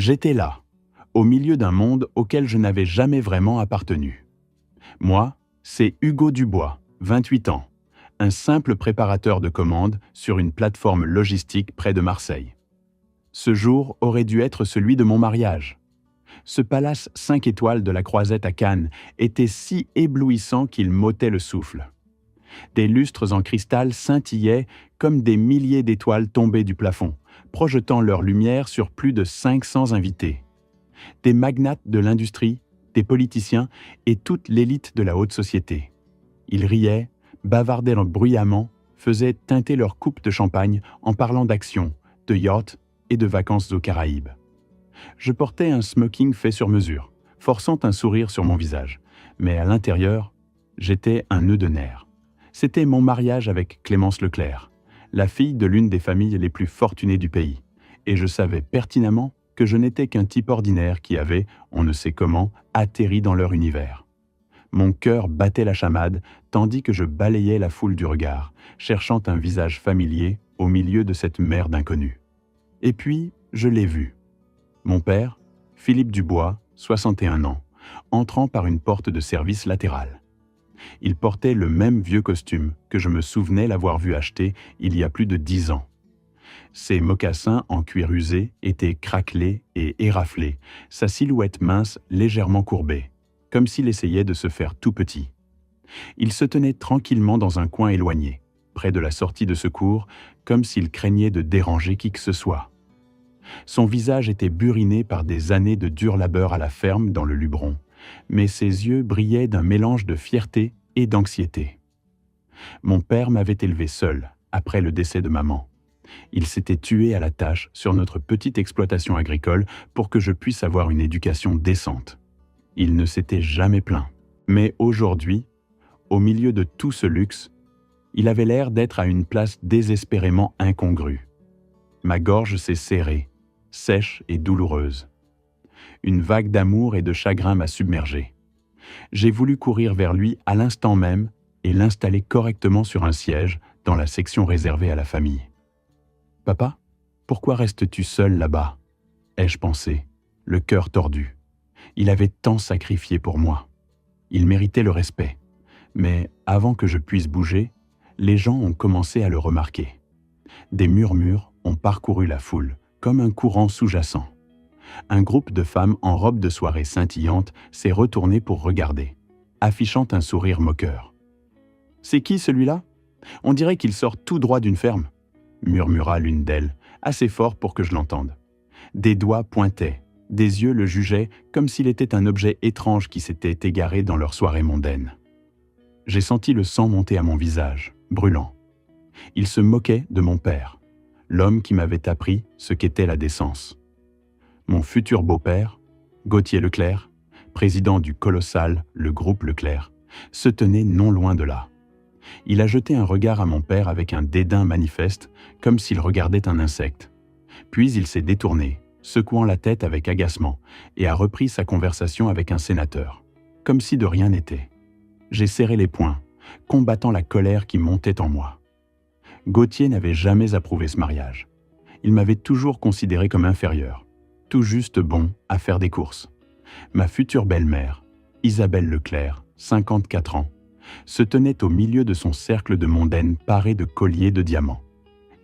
J'étais là, au milieu d'un monde auquel je n'avais jamais vraiment appartenu. Moi, c'est Hugo Dubois, 28 ans, un simple préparateur de commandes sur une plateforme logistique près de Marseille. Ce jour aurait dû être celui de mon mariage. Ce palace 5 étoiles de la Croisette à Cannes était si éblouissant qu'il m'ôtait le souffle. Des lustres en cristal scintillaient comme des milliers d'étoiles tombées du plafond, projetant leur lumière sur plus de 500 invités. Des magnates de l'industrie, des politiciens et toute l'élite de la haute société. Ils riaient, bavardaient bruyamment, faisaient teinter leurs coupes de champagne en parlant d'actions, de yachts et de vacances aux Caraïbes. Je portais un smoking fait sur mesure, forçant un sourire sur mon visage, mais à l'intérieur, j'étais un nœud de nerfs. C'était mon mariage avec Clémence Leclerc, la fille de l'une des familles les plus fortunées du pays, et je savais pertinemment que je n'étais qu'un type ordinaire qui avait, on ne sait comment, atterri dans leur univers. Mon cœur battait la chamade, tandis que je balayais la foule du regard, cherchant un visage familier au milieu de cette mer d'inconnus. Et puis, je l'ai vu. Mon père, Philippe Dubois, 61 ans, entrant par une porte de service latérale. Il portait le même vieux costume que je me souvenais l'avoir vu acheter il y a plus de 10 ans. Ses mocassins en cuir usé étaient craquelés et éraflés, sa silhouette mince légèrement courbée, comme s'il essayait de se faire tout petit. Il se tenait tranquillement dans un coin éloigné, près de la sortie de secours, comme s'il craignait de déranger qui que ce soit. Son visage était buriné par des années de dur labeur à la ferme dans le Luberon, mais ses yeux brillaient d'un mélange de fierté et d'anxiété. Mon père m'avait élevé seul, après le décès de maman. Il s'était tué à la tâche sur notre petite exploitation agricole pour que je puisse avoir une éducation décente. Il ne s'était jamais plaint. Mais aujourd'hui, au milieu de tout ce luxe, il avait l'air d'être à une place désespérément incongrue. Ma gorge s'est serrée, sèche et douloureuse. Une vague d'amour et de chagrin m'a submergé. J'ai voulu courir vers lui à l'instant même et l'installer correctement sur un siège dans la section réservée à la famille. « Papa, pourquoi restes-tu seul là-bas » ai-je pensé, le cœur tordu. Il avait tant sacrifié pour moi. Il méritait le respect. Mais avant que je puisse bouger, les gens ont commencé à le remarquer. Des murmures ont parcouru la foule, comme un courant sous-jacent. Un groupe de femmes en robe de soirée scintillante s'est retourné pour regarder, affichant un sourire moqueur. « C'est qui celui-là ? On dirait qu'il sort tout droit d'une ferme », murmura l'une d'elles, assez fort pour que je l'entende. Des doigts pointaient, des yeux le jugeaient comme s'il était un objet étrange qui s'était égaré dans leur soirée mondaine. J'ai senti le sang monter à mon visage, brûlant. Il se moquait de mon père, l'homme qui m'avait appris ce qu'était la décence. Mon futur beau-père, Gauthier Leclerc, président du colossal, le groupe Leclerc, se tenait non loin de là. Il a jeté un regard à mon père avec un dédain manifeste, comme s'il regardait un insecte. Puis il s'est détourné, secouant la tête avec agacement, et a repris sa conversation avec un sénateur, comme si de rien n'était. J'ai serré les poings, combattant la colère qui montait en moi. Gauthier n'avait jamais approuvé ce mariage. Il m'avait toujours considéré comme inférieur, tout juste bon à faire des courses. Ma future belle-mère, Isabelle Leclerc, 54 ans, se tenait au milieu de son cercle de mondaines paré de colliers de diamants.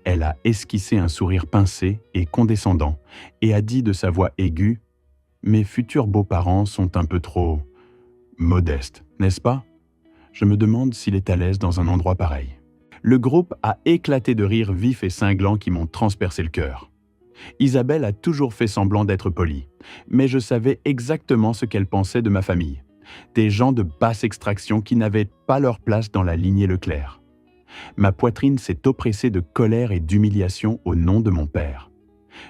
Elle a esquissé un sourire pincé et condescendant et a dit de sa voix aiguë « Mes futurs beaux-parents sont un peu trop modestes, n'est-ce pas ? Je me demande s'il est à l'aise dans un endroit pareil. » Le groupe a éclaté de rires vifs et cinglants qui m'ont transpercé le cœur. Isabelle a toujours fait semblant d'être polie, mais je savais exactement ce qu'elle pensait de ma famille. Des gens de basse extraction qui n'avaient pas leur place dans la lignée Leclerc. Ma poitrine s'est oppressée de colère et d'humiliation au nom de mon père.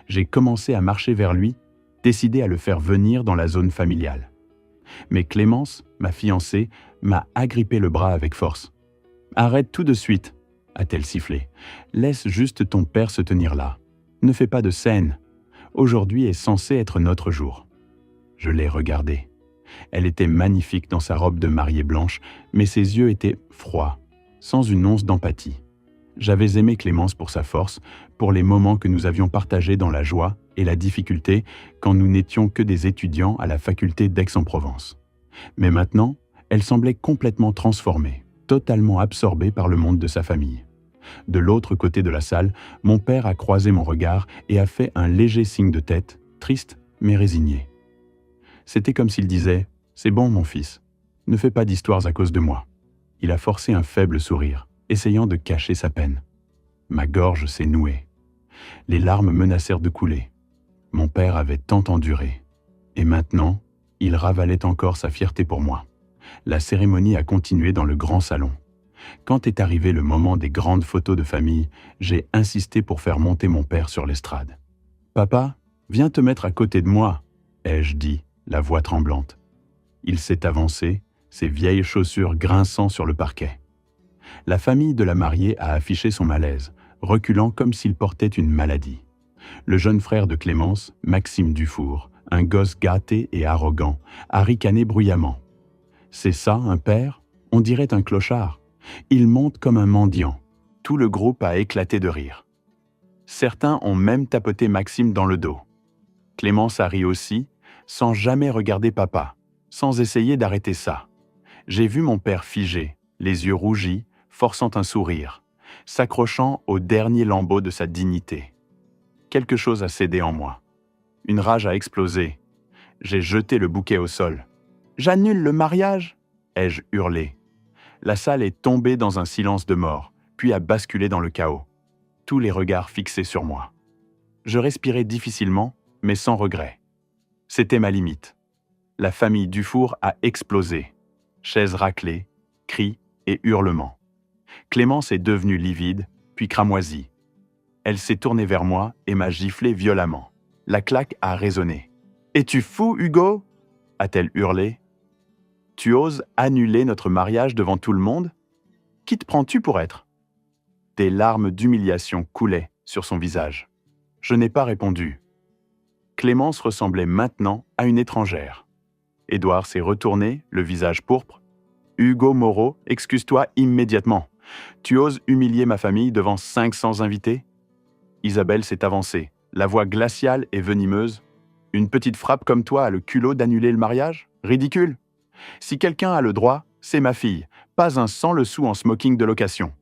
J'ai commencé à marcher vers lui, décidé à le faire venir dans la zone familiale. Mais Clémence, ma fiancée, m'a agrippé le bras avec force. « Arrête tout de suite », a-t-elle sifflé. « Laisse juste ton père se tenir là. Ne fais pas de scène. Aujourd'hui est censé être notre jour. » Je l'ai regardée. Elle était magnifique dans sa robe de mariée blanche, mais ses yeux étaient froids, sans une once d'empathie. J'avais aimé Clémence pour sa force, pour les moments que nous avions partagés dans la joie et la difficulté quand nous n'étions que des étudiants à la faculté d'Aix-en-Provence. Mais maintenant, elle semblait complètement transformée, totalement absorbée par le monde de sa famille. De l'autre côté de la salle, mon père a croisé mon regard et a fait un léger signe de tête, triste mais résigné. C'était comme s'il disait « C'est bon, mon fils, ne fais pas d'histoires à cause de moi ». Il a forcé un faible sourire, essayant de cacher sa peine. Ma gorge s'est nouée. Les larmes menacèrent de couler. Mon père avait tant enduré. Et maintenant, il ravalait encore sa fierté pour moi. La cérémonie a continué dans le grand salon. Quand est arrivé le moment des grandes photos de famille, j'ai insisté pour faire monter mon père sur l'estrade. « Papa, viens te mettre à côté de moi », ai-je dit, la voix tremblante. Il s'est avancé, ses vieilles chaussures grinçant sur le parquet. La famille de la mariée a affiché son malaise, reculant comme s'il portait une maladie. Le jeune frère de Clémence, Maxime Dufour, un gosse gâté et arrogant, a ricané bruyamment. « C'est ça, un père ? On dirait un clochard. Il monte comme un mendiant. » Tout le groupe a éclaté de rire. Certains ont même tapoté Maxime dans le dos. Clémence a ri aussi, sans jamais regarder papa, sans essayer d'arrêter ça. J'ai vu mon père figé, les yeux rougis, forçant un sourire, s'accrochant au dernier lambeau de sa dignité. Quelque chose a cédé en moi. Une rage a explosé. J'ai jeté le bouquet au sol. « J'annule le mariage !» ai-je hurlé. La salle est tombée dans un silence de mort, puis a basculé dans le chaos. Tous les regards fixés sur moi. Je respirais difficilement, mais sans regret. C'était ma limite. La famille Dufour a explosé. Chaises raclées, cris et hurlements. Clémence est devenue livide, puis cramoisie. Elle s'est tournée vers moi et m'a giflé violemment. La claque a résonné. « Es-tu fou, Hugo ?» a-t-elle hurlé. « Tu oses annuler notre mariage devant tout le monde ? Qui te prends-tu pour être ?» Des larmes d'humiliation coulaient sur son visage. Je n'ai pas répondu. Clémence ressemblait maintenant à une étrangère. Édouard s'est retourné, le visage pourpre. « Hugo Moreau, excuse-toi immédiatement. Tu oses humilier ma famille devant 500 invités ?» Isabelle s'est avancée, la voix glaciale et venimeuse. « Une petite frappe comme toi a le culot d'annuler le mariage ? Ridicule ! Si quelqu'un a le droit, c'est ma fille, pas un sans le sou en smoking de location. »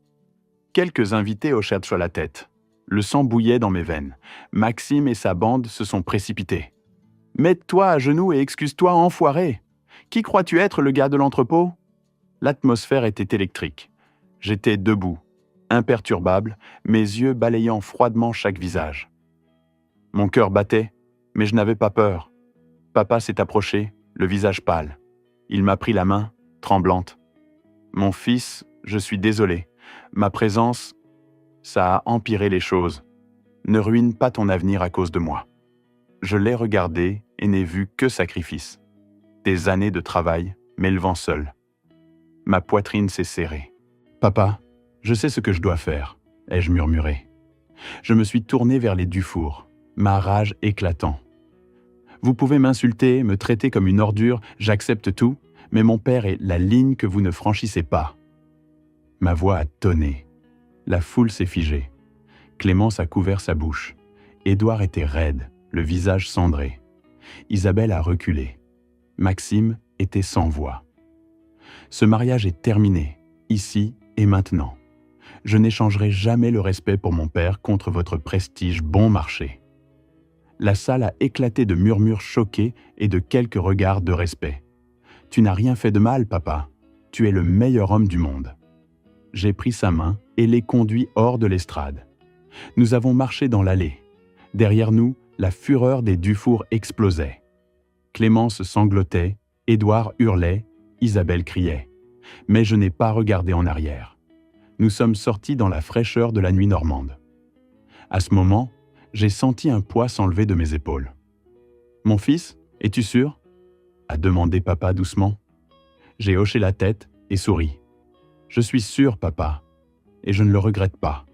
Quelques invités hochèrent sur la tête. Le sang bouillait dans mes veines. Maxime et sa bande se sont précipités. « Mets-toi à genoux et excuse-toi, enfoiré ! Qui crois-tu être, le gars de l'entrepôt ?» L'atmosphère était électrique. J'étais debout, imperturbable, mes yeux balayant froidement chaque visage. Mon cœur battait, mais je n'avais pas peur. Papa s'est approché, le visage pâle. Il m'a pris la main, tremblante. « Mon fils, je suis désolé. Ma présence, ça a empiré les choses. Ne ruine pas ton avenir à cause de moi. » Je l'ai regardé et n'ai vu que sacrifice. Des années de travail, m'élevant seul. Ma poitrine s'est serrée. « Papa, je sais ce que je dois faire, » ai-je murmuré. Je me suis tourné vers les Dufour, ma rage éclatant. « Vous pouvez m'insulter, me traiter comme une ordure, j'accepte tout, mais mon père est la ligne que vous ne franchissez pas. » Ma voix a tonné. La foule s'est figée. Clémence a couvert sa bouche. Édouard était raide, le visage cendré. Isabelle a reculé. Maxime était sans voix. Ce mariage est terminé, ici et maintenant. Je n'échangerai jamais le respect pour mon père contre votre prestige bon marché. La salle a éclaté de murmures choqués et de quelques regards de respect. « Tu n'as rien fait de mal, papa. Tu es le meilleur homme du monde. » J'ai pris sa main et l'ai conduit hors de l'estrade. Nous avons marché dans l'allée. Derrière nous, la fureur des Dufour explosait. Clémence sanglotait, Édouard hurlait, Isabelle criait. Mais je n'ai pas regardé en arrière. Nous sommes sortis dans la fraîcheur de la nuit normande. À ce moment, j'ai senti un poids s'enlever de mes épaules. « Mon fils, es-tu sûr ?» a demandé papa doucement. J'ai hoché la tête et souri. « Je suis sûr, papa, et je ne le regrette pas. »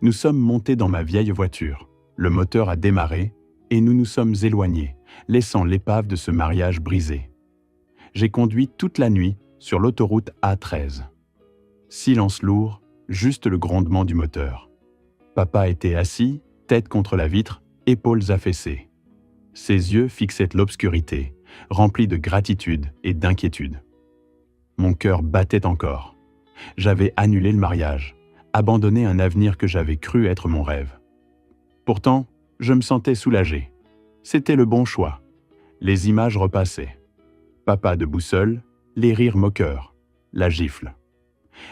Nous sommes montés dans ma vieille voiture. Le moteur a démarré et nous nous sommes éloignés, laissant l'épave de ce mariage brisé. J'ai conduit toute la nuit sur l'autoroute A13. Silence lourd, juste le grondement du moteur. Papa était assis, tête contre la vitre, épaules affaissées. Ses yeux fixaient l'obscurité, remplis de gratitude et d'inquiétude. Mon cœur battait encore. J'avais annulé le mariage, abandonné un avenir que j'avais cru être mon rêve. Pourtant, je me sentais soulagé. C'était le bon choix. Les images repassaient. Papa debout seul, les rires moqueurs, la gifle.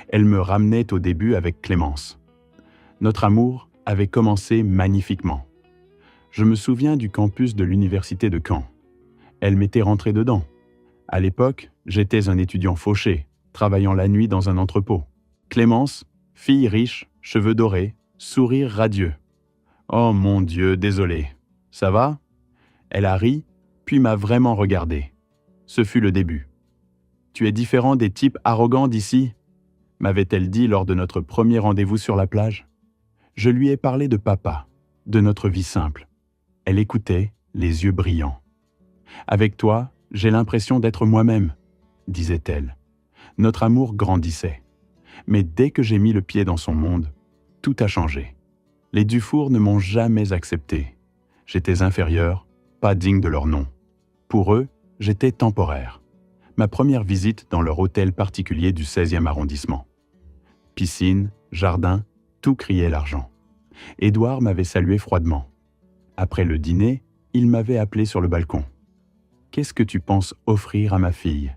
Elle me ramenait au début avec Clémence. Notre amour avait commencé magnifiquement. Je me souviens du campus de l'université de Caen. Elle m'était rentrée dedans. À l'époque, j'étais un étudiant fauché, travaillant la nuit dans un entrepôt. Clémence, fille riche, cheveux dorés, sourire radieux. Oh mon Dieu, désolé. Ça va ? Elle a ri, puis m'a vraiment regardé. Ce fut le début. Tu es différent des types arrogants d'ici, m'avait-elle dit lors de notre premier rendez-vous sur la plage. Je lui ai parlé de papa, de notre vie simple. Elle écoutait, les yeux brillants. Avec toi, j'ai l'impression d'être moi-même, disait-elle. Notre amour grandissait. Mais dès que j'ai mis le pied dans son monde, tout a changé. Les Dufour ne m'ont jamais accepté. J'étais inférieur, pas digne de leur nom. Pour eux, j'étais temporaire. Ma première visite dans leur hôtel particulier du 16e arrondissement. Piscine, jardin, tout criait l'argent. Édouard m'avait salué froidement. Après le dîner, il m'avait appelé sur le balcon. « Qu'est-ce que tu penses offrir à ma fille ?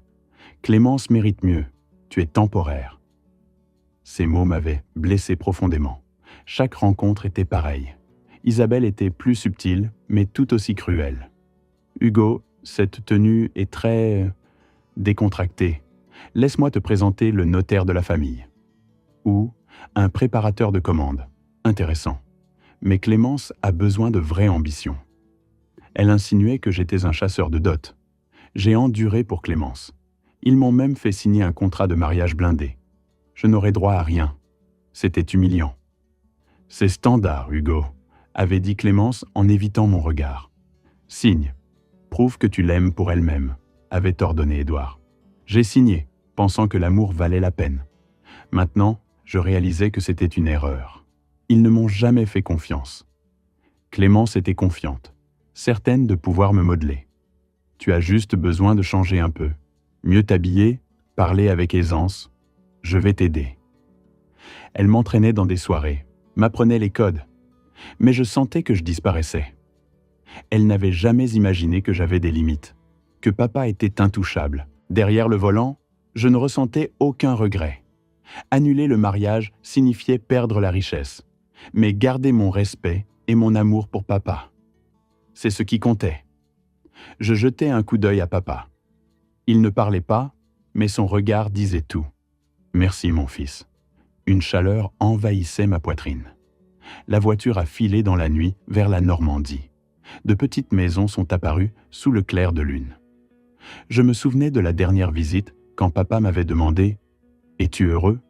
Clémence mérite mieux. Tu es temporaire. » Ces mots m'avaient blessé profondément. Chaque rencontre était pareille. Isabelle était plus subtile, mais tout aussi cruelle. « Hugo, cette tenue est très décontractée. Laisse-moi te présenter le notaire de la famille. » Ou un préparateur de commandes. Intéressant. Mais Clémence a besoin de vraies ambitions. Elle insinuait que j'étais un chasseur de dot. J'ai enduré pour Clémence. Ils m'ont même fait signer un contrat de mariage blindé. Je n'aurais droit à rien. C'était humiliant. « C'est standard, Hugo », avait dit Clémence en évitant mon regard. « Signe. Prouve que tu l'aimes pour elle-même », avait ordonné Édouard. J'ai signé, pensant que l'amour valait la peine. Maintenant, je réalisais que c'était une erreur. Ils ne m'ont jamais fait confiance. Clémence était confiante, certaine de pouvoir me modeler. Tu as juste besoin de changer un peu. Mieux t'habiller, parler avec aisance. Je vais t'aider. Elle m'entraînait dans des soirées, m'apprenait les codes. Mais je sentais que je disparaissais. Elle n'avait jamais imaginé que j'avais des limites, que papa était intouchable. Derrière le volant, je ne ressentais aucun regret. Annuler le mariage signifiait perdre la richesse, mais garder mon respect et mon amour pour papa. C'est ce qui comptait. Je jetai un coup d'œil à papa. Il ne parlait pas, mais son regard disait tout. « Merci, mon fils. » Une chaleur envahissait ma poitrine. La voiture a filé dans la nuit vers la Normandie. De petites maisons sont apparues sous le clair de lune. Je me souvenais de la dernière visite quand papa m'avait demandé « Es-tu heureux ?»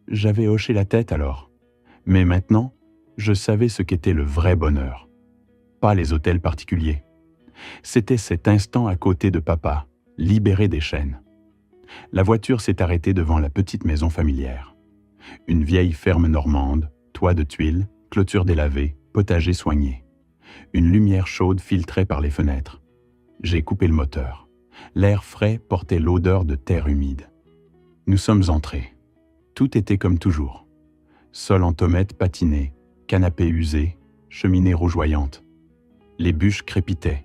J'avais hoché la tête alors. Mais maintenant, je savais ce qu'était le vrai bonheur. Pas les hôtels particuliers. C'était cet instant à côté de papa, libéré des chaînes. La voiture s'est arrêtée devant la petite maison familière. Une vieille ferme normande, toit de tuiles, clôture délavée, potager soigné. Une lumière chaude filtrait par les fenêtres. J'ai coupé le moteur. L'air frais portait l'odeur de terre humide. Nous sommes entrés. Tout était comme toujours. Sol en tomates patiné, canapé usé, cheminée rougeoyante. Les bûches crépitaient.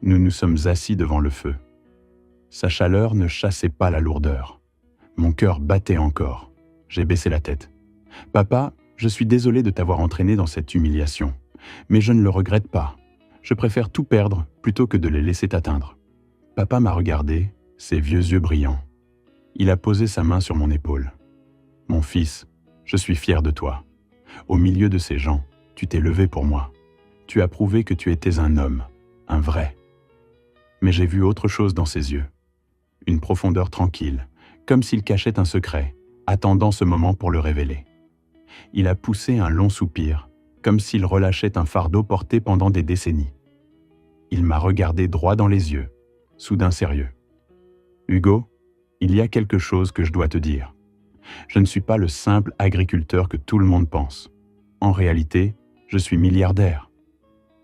Nous nous sommes assis devant le feu. Sa chaleur ne chassait pas la lourdeur. Mon cœur battait encore. J'ai baissé la tête. « Papa, je suis désolé de t'avoir entraîné dans cette humiliation, mais je ne le regrette pas. Je préfère tout perdre plutôt que de les laisser t'atteindre. » Papa m'a regardé, ses vieux yeux brillants. Il a posé sa main sur mon épaule. « Mon fils, je suis fier de toi. Au milieu de ces gens, tu t'es levé pour moi. Tu as prouvé que tu étais un homme, un vrai. » Mais j'ai vu autre chose dans ses yeux. Une profondeur tranquille, comme s'il cachait un secret, attendant ce moment pour le révéler. Il a poussé un long soupir, comme s'il relâchait un fardeau porté pendant des décennies. Il m'a regardé droit dans les yeux, soudain sérieux. « Hugo, il y a quelque chose que je dois te dire. Je ne suis pas le simple agriculteur que tout le monde pense. En réalité, je suis milliardaire. »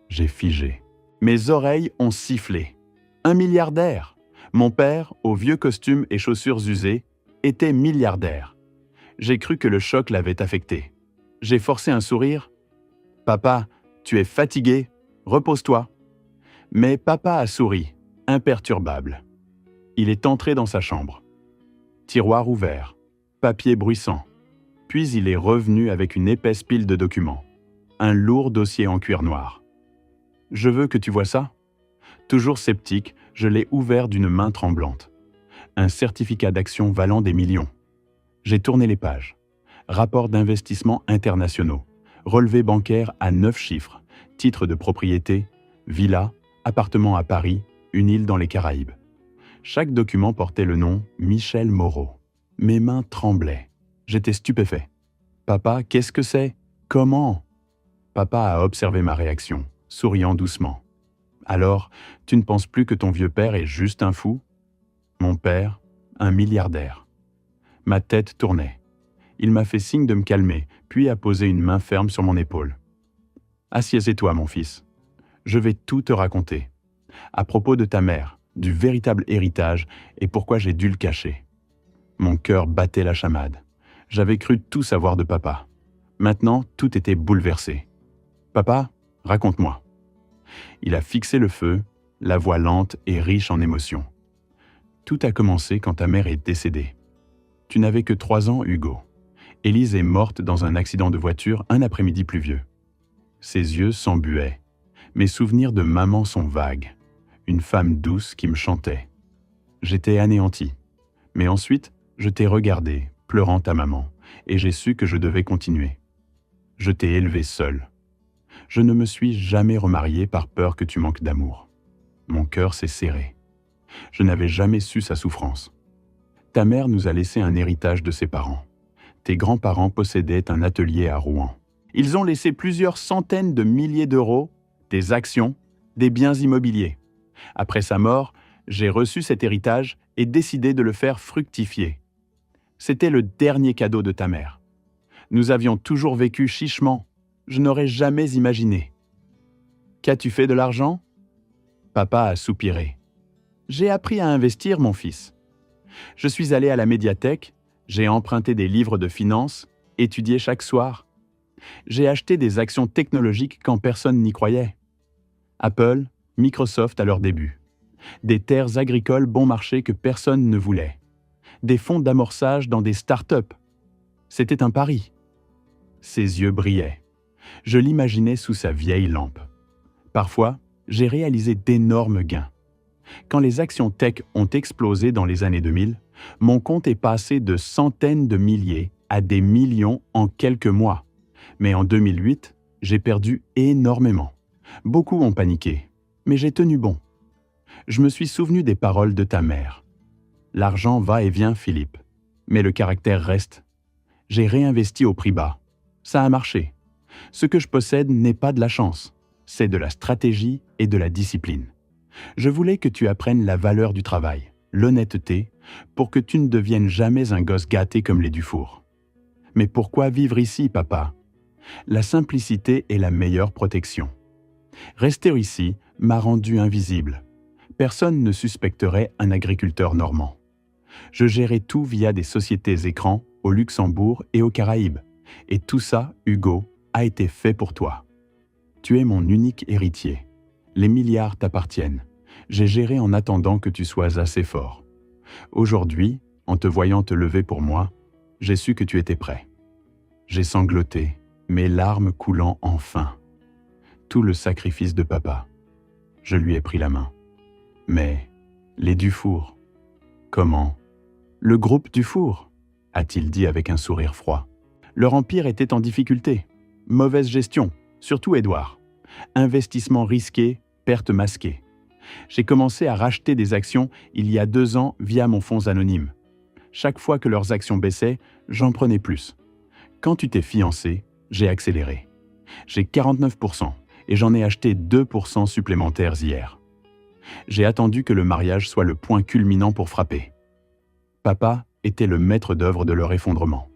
J'ai figé. Mes oreilles ont sifflé. Un milliardaire! Mon père, aux vieux costumes et chaussures usées, était milliardaire. J'ai cru que le choc l'avait affecté. J'ai forcé un sourire. « Papa, tu es fatigué, repose-toi. » Mais papa a souri, imperturbable. Il est entré dans sa chambre. Tiroir ouvert, papier bruissant. Puis il est revenu avec une épaisse pile de documents. Un lourd dossier en cuir noir. « Je veux que tu vois ça. » Toujours sceptique, je l'ai ouvert d'une main tremblante. Un certificat d'action valant des millions. J'ai tourné les pages. Rapport d'investissements internationaux. Relevé bancaire à 9 chiffres. Titre de propriété, villa, appartement à Paris, une île dans les Caraïbes. Chaque document portait le nom Michel Moreau. Mes mains tremblaient. J'étais stupéfait. « Papa, qu'est-ce que c'est? Comment ?» Papa a observé ma réaction, souriant doucement. « Alors, tu ne penses plus que ton vieux père est juste un fou? Mon père, un milliardaire. » Ma tête tournait. Il m'a fait signe de me calmer, puis a posé une main ferme sur mon épaule. « Assieds-toi, mon fils. Je vais tout te raconter. À propos de ta mère, du véritable héritage et pourquoi j'ai dû le cacher. » Mon cœur battait la chamade. J'avais cru tout savoir de papa. Maintenant, tout était bouleversé. « Papa, raconte-moi. » Il a fixé le feu, la voix lente et riche en émotions. « Tout a commencé quand ta mère est décédée. Tu n'avais que 3 ans, Hugo. Élise est morte dans un accident de voiture un après-midi pluvieux. Ses yeux s'embuaient. Mes souvenirs de maman sont vagues. Une femme douce qui me chantait. J'étais anéanti. Mais ensuite, je t'ai regardé, pleurant ta maman, et j'ai su que je devais continuer. Je t'ai élevé seul. Je ne me suis jamais remarié par peur que tu manques d'amour. Mon cœur s'est serré. Je n'avais jamais su sa souffrance. Ta mère nous a laissé un héritage de ses parents. Tes grands-parents possédaient un atelier à Rouen. Ils ont laissé plusieurs centaines de milliers d'euros, des actions, des biens immobiliers. Après sa mort, j'ai reçu cet héritage et décidé de le faire fructifier. C'était le dernier cadeau de ta mère. Nous avions toujours vécu chichement. Je n'aurais jamais imaginé. Qu'as-tu fait de l'argent? Papa a soupiré. J'ai appris à investir, mon fils. Je suis allé à la médiathèque, j'ai emprunté des livres de finances, étudié chaque soir. J'ai acheté des actions technologiques quand personne n'y croyait. Apple, Microsoft à leur début. Des terres agricoles bon marché que personne ne voulait. Des fonds d'amorçage dans des start-up. C'était un pari. Ses yeux brillaient. Je l'imaginais sous sa vieille lampe. Parfois, j'ai réalisé d'énormes gains. Quand les actions tech ont explosé dans les années 2000, mon compte est passé de centaines de milliers à des millions en quelques mois. Mais en 2008, j'ai perdu énormément. Beaucoup ont paniqué, mais j'ai tenu bon. Je me suis souvenu des paroles de ta mère. L'argent va et vient, Philippe, mais le caractère reste. J'ai réinvesti au prix bas. Ça a marché. Ce que je possède n'est pas de la chance, c'est de la stratégie et de la discipline. Je voulais que tu apprennes la valeur du travail, l'honnêteté, pour que tu ne deviennes jamais un gosse gâté comme les Dufour. Mais pourquoi vivre ici, papa? La simplicité est la meilleure protection. Rester ici m'a rendu invisible. Personne ne suspecterait un agriculteur normand. Je gérais tout via des sociétés écrans au Luxembourg et aux Caraïbes. Et tout ça, Hugo, a été fait pour toi. Tu es mon unique héritier. Les milliards t'appartiennent. J'ai géré en attendant que tu sois assez fort. Aujourd'hui, en te voyant te lever pour moi, j'ai su que tu étais prêt. J'ai sangloté, mes larmes coulant enfin. Tout le sacrifice de papa. Je lui ai pris la main. Mais les Dufour, comment? Le groupe Dufour, a-t-il dit avec un sourire froid. Leur empire était en difficulté. Mauvaise gestion, surtout Édouard. Investissement risqué, perte masquée. J'ai commencé à racheter des actions il y a 2 ans via mon fonds anonyme. Chaque fois que leurs actions baissaient, j'en prenais plus. Quand tu t'es fiancé, j'ai accéléré. J'ai 49% et j'en ai acheté 2% supplémentaires hier. J'ai attendu que le mariage soit le point culminant pour frapper. Papa était le maître d'œuvre de leur effondrement.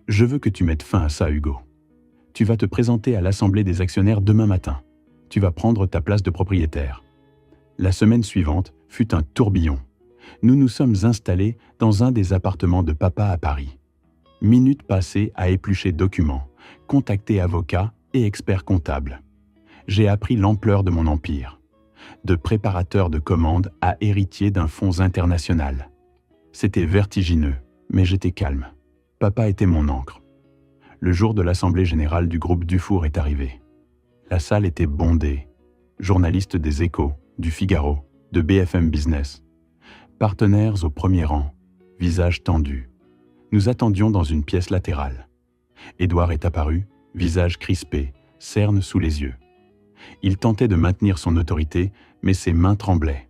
Je veux que tu mettes fin à ça, Hugo. Tu vas te présenter à l'Assemblée des actionnaires demain matin. tu vas prendre ta place de propriétaire. » La semaine suivante fut un tourbillon. Nous nous sommes installés dans un des appartements de papa à Paris. Minutes passées à éplucher documents, contacter avocats et experts comptables. J'ai appris l'ampleur de mon empire. De préparateur de commandes à héritier d'un fonds international. C'était vertigineux, mais j'étais calme. Papa était mon ancre. Le jour de l'Assemblée générale du groupe Dufour est arrivé. La salle était bondée. Journalistes des Échos, du Figaro, de BFM Business. Partenaires au premier rang, visages tendus. Nous attendions dans une pièce latérale. Édouard est apparu, visage crispé, cerne sous les yeux. Il tentait de maintenir son autorité, mais ses mains tremblaient.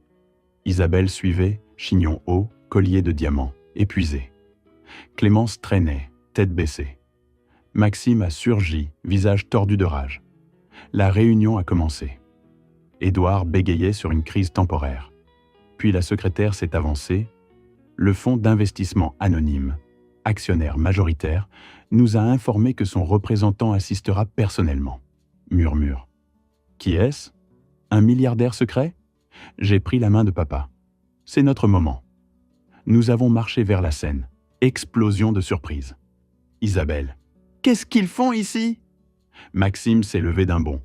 Isabelle suivait, chignon haut, collier de diamants, épuisée. Clémence traînait, tête baissée. Maxime a surgi, visage tordu de rage. La réunion a commencé. Édouard bégayait sur une crise temporaire. Puis la secrétaire s'est avancée. Le fonds d'investissement anonyme, actionnaire majoritaire, nous a informé que son représentant assistera personnellement. Murmure. Qui est-ce? Un milliardaire secret? J'ai pris la main de papa. C'est notre moment. Nous avons marché vers la scène. Explosion de surprise. Isabelle. Qu'est-ce qu'ils font ici? Maxime s'est levé d'un bond.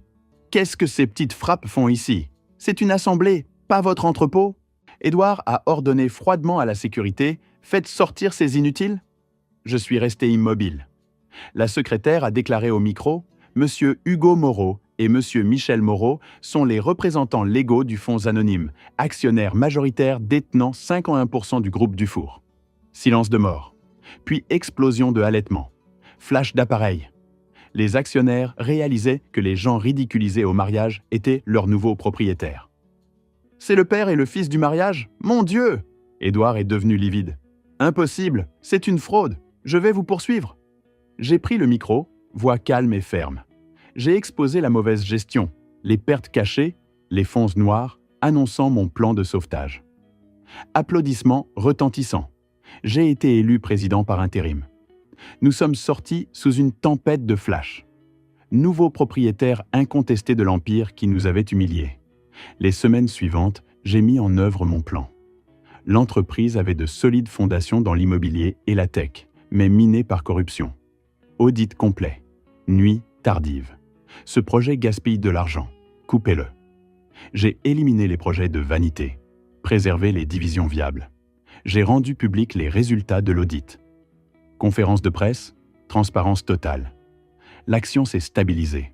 Qu'est-ce que ces petites frappes font ici? C'est une assemblée, pas votre entrepôt. Édouard a ordonné froidement à la sécurité « Faites sortir ces inutiles ». Je suis resté immobile. La secrétaire a déclaré au micro « Monsieur Hugo Moreau et Monsieur Michel Moreau sont les représentants légaux du fonds anonyme, actionnaire majoritaire détenant 51% du groupe Dufour. » Silence de mort. Puis explosion de halètement. Flash d'appareil. Les actionnaires réalisaient que les gens ridiculisés au mariage étaient leurs nouveaux propriétaires. « C'est le père et le fils du mariage? Mon Dieu !» Édouard est devenu livide. « Impossible, c'est une fraude, je vais vous poursuivre. » J'ai pris le micro, voix calme et ferme. J'ai exposé la mauvaise gestion, les pertes cachées, les fonds noirs, annonçant mon plan de sauvetage. Applaudissements retentissants. J'ai été élu président par intérim. Nous sommes sortis sous une tempête de flash. Nouveau propriétaire incontesté de l'Empire qui nous avait humiliés. Les semaines suivantes, j'ai mis en œuvre mon plan. L'entreprise avait de solides fondations dans l'immobilier et la tech, mais minées par corruption. Audit complet. Nuit tardive. Ce projet gaspille de l'argent. Coupez-le. J'ai éliminé les projets de vanité, préservé les divisions viables. J'ai rendu public les résultats de l'audit. Conférence de presse, transparence totale. L'action s'est stabilisée.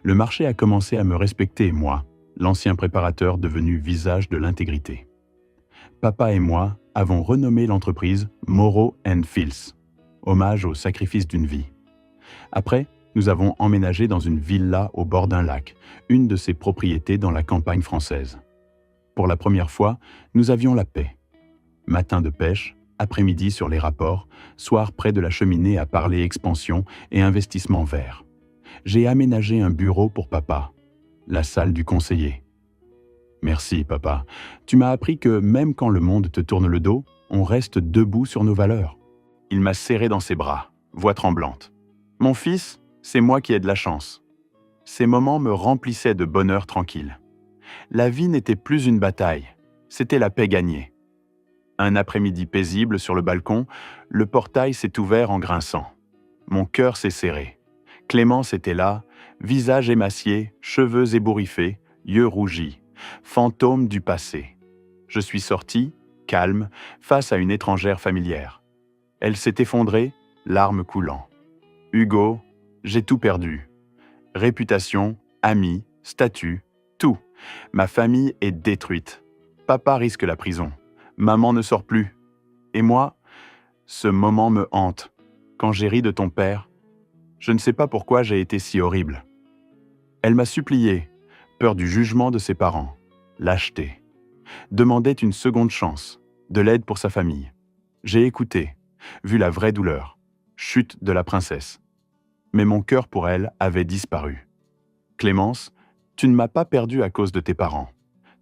Le marché a commencé à me respecter, moi, l'ancien préparateur devenu visage de l'intégrité. Papa et moi avons renommé l'entreprise Moreau & Fils, hommage au sacrifice d'une vie. Après, nous avons emménagé dans une villa au bord d'un lac, une de ses propriétés dans la campagne française. Pour la première fois, nous avions la paix. Matin de pêche, après-midi sur les rapports, soir près de la cheminée à parler expansion et investissement vert. J'ai aménagé un bureau pour papa, la salle du conseiller. Merci, papa. Tu m'as appris que même quand le monde te tourne le dos, on reste debout sur nos valeurs. Il m'a serré dans ses bras, voix tremblante. Mon fils, c'est moi qui ai de la chance. Ces moments me remplissaient de bonheur tranquille. La vie n'était plus une bataille, c'était la paix gagnée. Un après-midi paisible sur le balcon, le portail s'est ouvert en grinçant. Mon cœur s'est serré. Clémence était là, visage émacié, cheveux ébouriffés, yeux rougis, fantôme du passé. Je suis sorti, calme, face à une étrangère familière. Elle s'est effondrée, larmes coulant. « Hugo, j'ai tout perdu. Réputation, amis, statut, tout. Ma famille est détruite. Papa risque la prison. Maman ne sort plus. Et moi, ce moment me hante. Quand j'ai ri de ton père, je ne sais pas pourquoi j'ai été si horrible. » Elle m'a supplié, peur du jugement de ses parents, lâcheté. Demandait une seconde chance, de l'aide pour sa famille. J'ai écouté, vu la vraie douleur, chute de la princesse. Mais mon cœur pour elle avait disparu. Clémence, tu ne m'as pas perdu à cause de tes parents.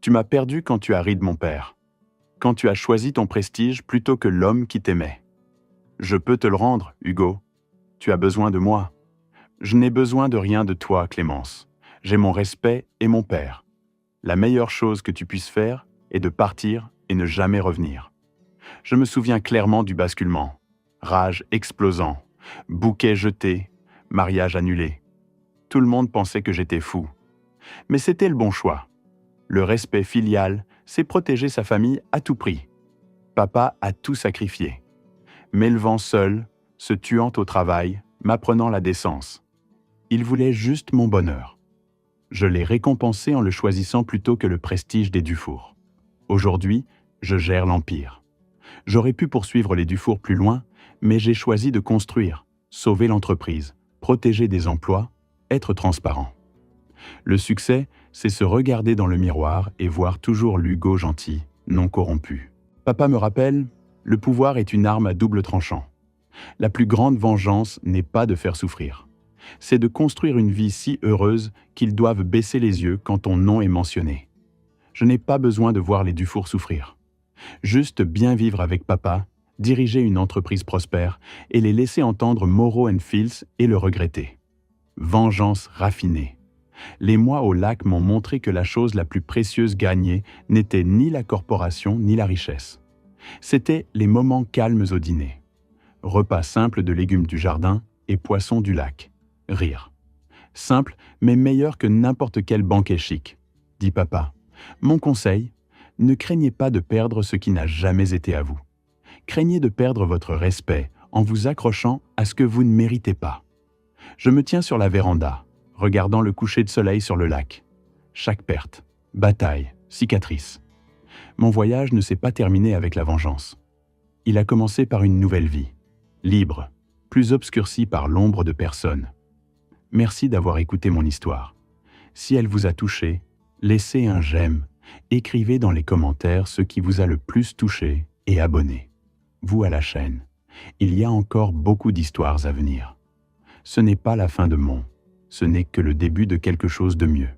Tu m'as perdu quand tu as ri de mon père. Quand tu as choisi ton prestige plutôt que l'homme qui t'aimait. Je peux te le rendre, Hugo. Tu as besoin de moi. Je n'ai besoin de rien de toi, Clémence. J'ai mon respect et mon père. La meilleure chose que tu puisses faire est de partir et ne jamais revenir. Je me souviens clairement du basculement. Rage explosant, bouquet jeté, mariage annulé. Tout le monde pensait que j'étais fou. Mais c'était le bon choix. Le respect filial, c'est protéger sa famille à tout prix. Papa a tout sacrifié. M'élevant seul, se tuant au travail, m'apprenant la décence. Il voulait juste mon bonheur. Je l'ai récompensé en le choisissant plutôt que le prestige des Dufour. Aujourd'hui, je gère l'empire. J'aurais pu poursuivre les Dufour plus loin, mais j'ai choisi de construire, sauver l'entreprise, protéger des emplois, être transparent. Le succès, c'est se regarder dans le miroir et voir toujours l'Hugo gentil, non corrompu. Papa me rappelle, le pouvoir est une arme à double tranchant. La plus grande vengeance n'est pas de faire souffrir. C'est de construire une vie si heureuse qu'ils doivent baisser les yeux quand ton nom est mentionné. Je n'ai pas besoin de voir les Dufour souffrir. Juste bien vivre avec papa, diriger une entreprise prospère et les laisser entendre Moreau & Fields et le regretter. Vengeance raffinée. Les mois au lac m'ont montré que la chose la plus précieuse gagnée n'était ni la corporation ni la richesse. C'étaient les moments calmes au dîner. Repas simple de légumes du jardin et poissons du lac. Rire. Simple, mais meilleur que n'importe quel banquet chic, dit papa. Mon conseil, ne craignez pas de perdre ce qui n'a jamais été à vous. Craignez de perdre votre respect en vous accrochant à ce que vous ne méritez pas. Je me tiens sur la véranda, regardant le coucher de soleil sur le lac. Chaque perte, bataille, cicatrice. Mon voyage ne s'est pas terminé avec la vengeance. Il a commencé par une nouvelle vie, libre, plus obscurcie par l'ombre de personnes. Merci d'avoir écouté mon histoire. Si elle vous a touché, laissez un j'aime, écrivez dans les commentaires ce qui vous a le plus touché et abonnez-vous à la chaîne. Il y a encore beaucoup d'histoires à venir. Ce n'est pas la fin de ce n'est que le début de quelque chose de mieux.